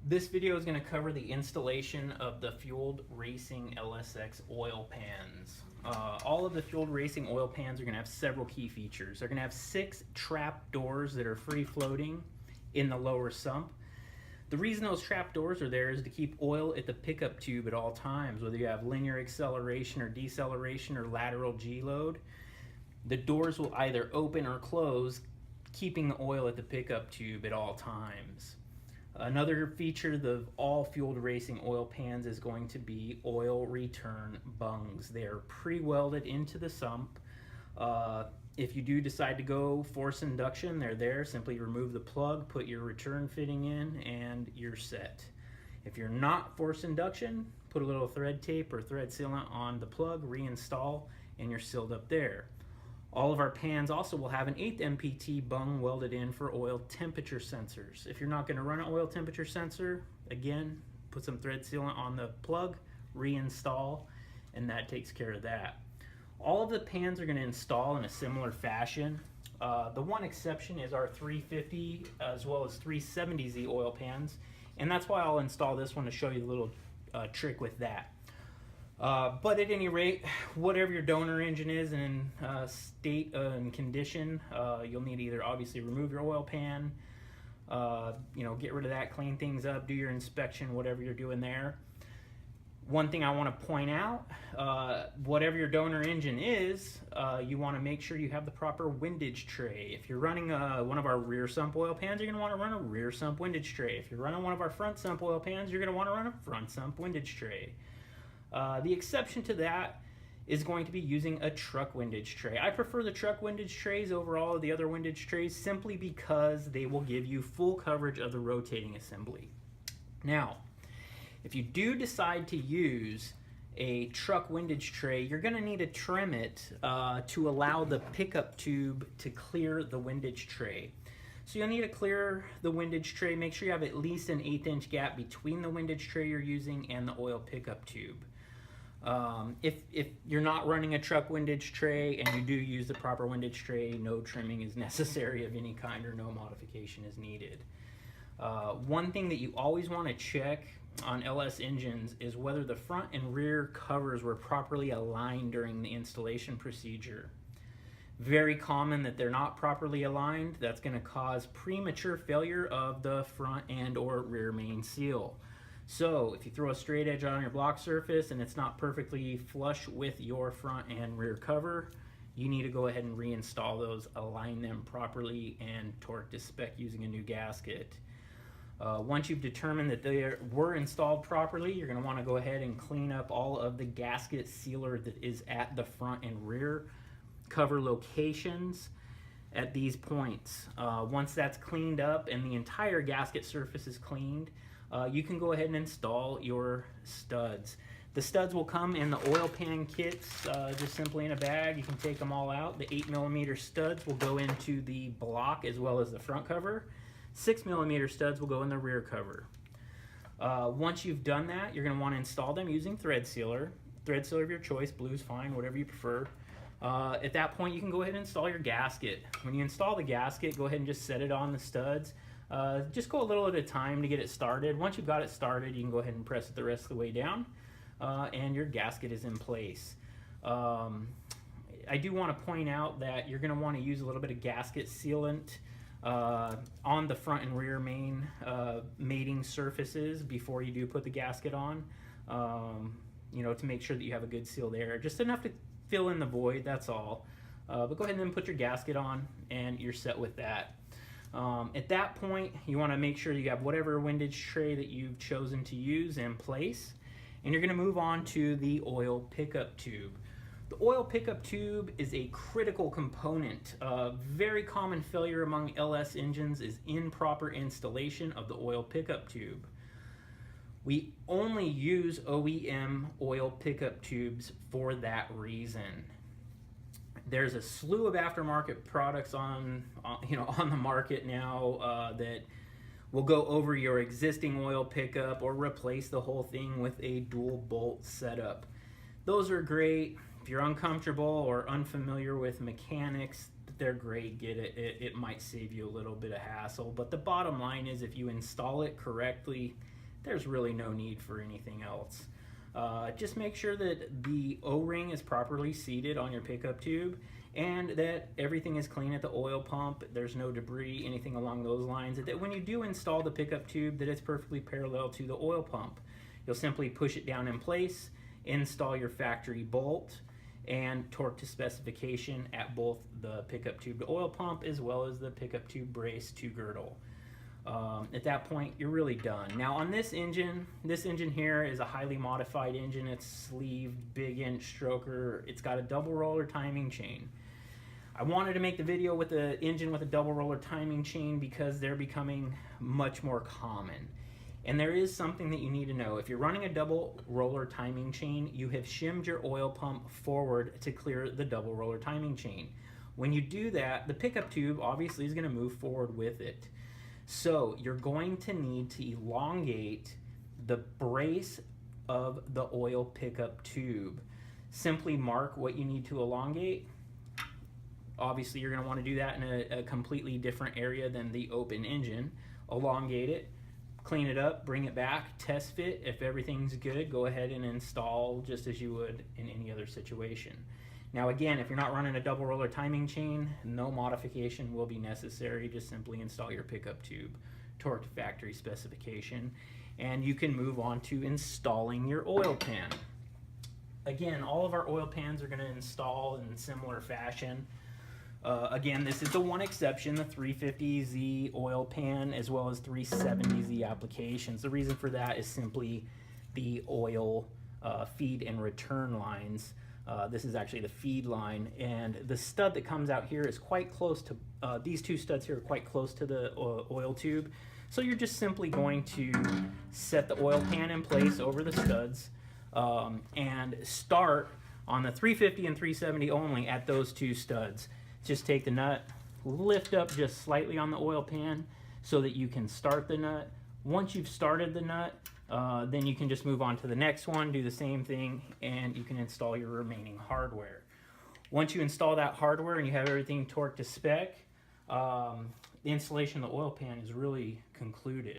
This video is going to cover the installation of the Fueled Racing LSX oil pans. All of the Fueled Racing oil pans are going to have several key features. They're going to have 6 trap doors that are free floating in the lower sump. The reason those trap doors are there is to keep oil at the pickup tube at all times, whether you have linear acceleration or deceleration or lateral G load. The doors will either open or close, keeping the oil at the pickup tube at all times. Another feature of all Fueled Racing oil pans is going to be oil return bungs. They are pre-welded into the sump. If you do decide to go force induction, they're there. Simply remove the plug, put your return fitting in, and you're set. If you're not force induction, put a little thread tape or thread sealant on the plug, reinstall, and you're sealed up there. All of our pans also will have an 1/8 MPT bung welded in for oil temperature sensors. If you're not going to run an oil temperature sensor, again, put some thread sealant on the plug, reinstall, and that takes care of that. All of the pans are going to install in a similar fashion. The one exception is our 350 as well as 370Z oil pans, and that's why I'll install this one to show you the little trick with that. But at any rate, whatever your donor engine is in state and condition, you'll need to either obviously remove your oil pan, get rid of that, clean things up, do your inspection, whatever you're doing there. One thing I want to point out, whatever your donor engine is, you want to make sure you have the proper windage tray. If you're running one of our rear sump oil pans, you're going to want to run a rear sump windage tray. If you're running one of our front sump oil pans, you're going to want to run a front sump windage tray. The exception to that is going to be using a truck windage tray. I prefer the truck windage trays over all of the other windage trays simply because they will give you full coverage of the rotating assembly. Now, if you do decide to use a truck windage tray, you're going to need to trim it to allow the pickup tube to clear the windage tray. So you'll need to clear the windage tray. Make sure you have at least an 1/8 inch gap between the windage tray you're using and the oil pickup tube. If you're not running a truck windage tray and you do use the proper windage tray, no trimming is necessary of any kind or no modification is needed. One thing that you always want to check on LS engines is whether the front and rear covers were properly aligned during the installation procedure. Very common that they're not properly aligned. That's going to cause premature failure of the front and or rear main seal. So if you throw a straight edge on your block surface and it's not perfectly flush with your front and rear cover, you need to go ahead and reinstall those, align them properly, and torque to spec using a new gasket. Once you've determined that they were installed properly, you're going to want to go ahead and clean up all of the gasket sealer that is at the front and rear cover locations at these points. Once that's cleaned up and the entire gasket surface is cleaned, you can go ahead and install your studs. The studs will come in the oil pan kits, just simply in a bag. You can take them all out. The 8mm studs will go into the block as well as the front cover. 6mm studs will go in the rear cover. Once you've done that, you're going to want to install them using thread sealer. Thread sealer of your choice, blue's fine, whatever you prefer. At that point, you can go ahead and install your gasket. When you install the gasket, go ahead and just set it on the studs. Just go a little at a time to get it started. Once you've got it started, you can go ahead and press it the rest of the way down, and your gasket is in place. I do want to point out that you're going to want to use a little bit of gasket sealant on the front and rear main mating surfaces before you do put the gasket on, to make sure that you have a good seal there. Just enough to fill in the void, that's all. But go ahead and then put your gasket on and you're set with that. At that point, you want to make sure you have whatever windage tray that you've chosen to use in place, and you're going to move on to the oil pickup tube. The oil pickup tube is a critical component. Very common failure among LS engines is improper installation of the oil pickup tube. We only use OEM oil pickup tubes for that reason. There's a slew of aftermarket products on the market now that will go over your existing oil pickup or replace the whole thing with a dual bolt setup. Those are great. If you're uncomfortable or unfamiliar with mechanics, they're great, get it. It might save you a little bit of hassle, but the bottom line is if you install it correctly, there's really no need for anything else. Just make sure that the O-ring is properly seated on your pickup tube and that everything is clean at the oil pump, there's no debris, anything along those lines, that when you do install the pickup tube that it's perfectly parallel to the oil pump. You'll simply push it down in place, install your factory bolt, and torque to specification at both the pickup tube to oil pump as well as the pickup tube brace to girdle. At that point, you're really done. Now on this engine here is a highly modified engine. It's sleeved, big inch stroker. It's got a double roller timing chain. I wanted to make the video with the engine with a double roller timing chain because they're becoming much more common. And there is something that you need to know. If you're running a double roller timing chain, you have shimmed your oil pump forward to clear the double roller timing chain. When you do that, the pickup tube obviously is going to move forward with it. So you're going to need to elongate the brace of the oil pickup tube. Simply mark what you need to elongate. Obviously you're going to want to do that in a completely different area than the open engine. Elongate it, clean it up, bring it back, test fit. If everything's good, go ahead and install just as you would in any other situation. Now again, if you're not running a double roller timing chain, no modification will be necessary. Just simply install your pickup tube, torque to factory specification, and you can move on to installing your oil pan. Again, all of our oil pans are going to install in similar fashion. Again, this is the one exception, the 350Z oil pan as well as 370Z applications. The reason for that is simply the oil feed and return lines. This is actually the feed line, and the stud that comes out here is quite close to, these two studs here are quite close to the oil tube. So you're just simply going to set the oil pan in place over the studs and start on the 350 and 370 only at those two studs. Just take the nut, lift up just slightly on the oil pan so that you can start the nut. Once you've started the nut, then you can just move on to the next one, do the same thing, and you can install your remaining hardware. Once you install that hardware and you have everything torqued to spec, the installation of the oil pan is really concluded.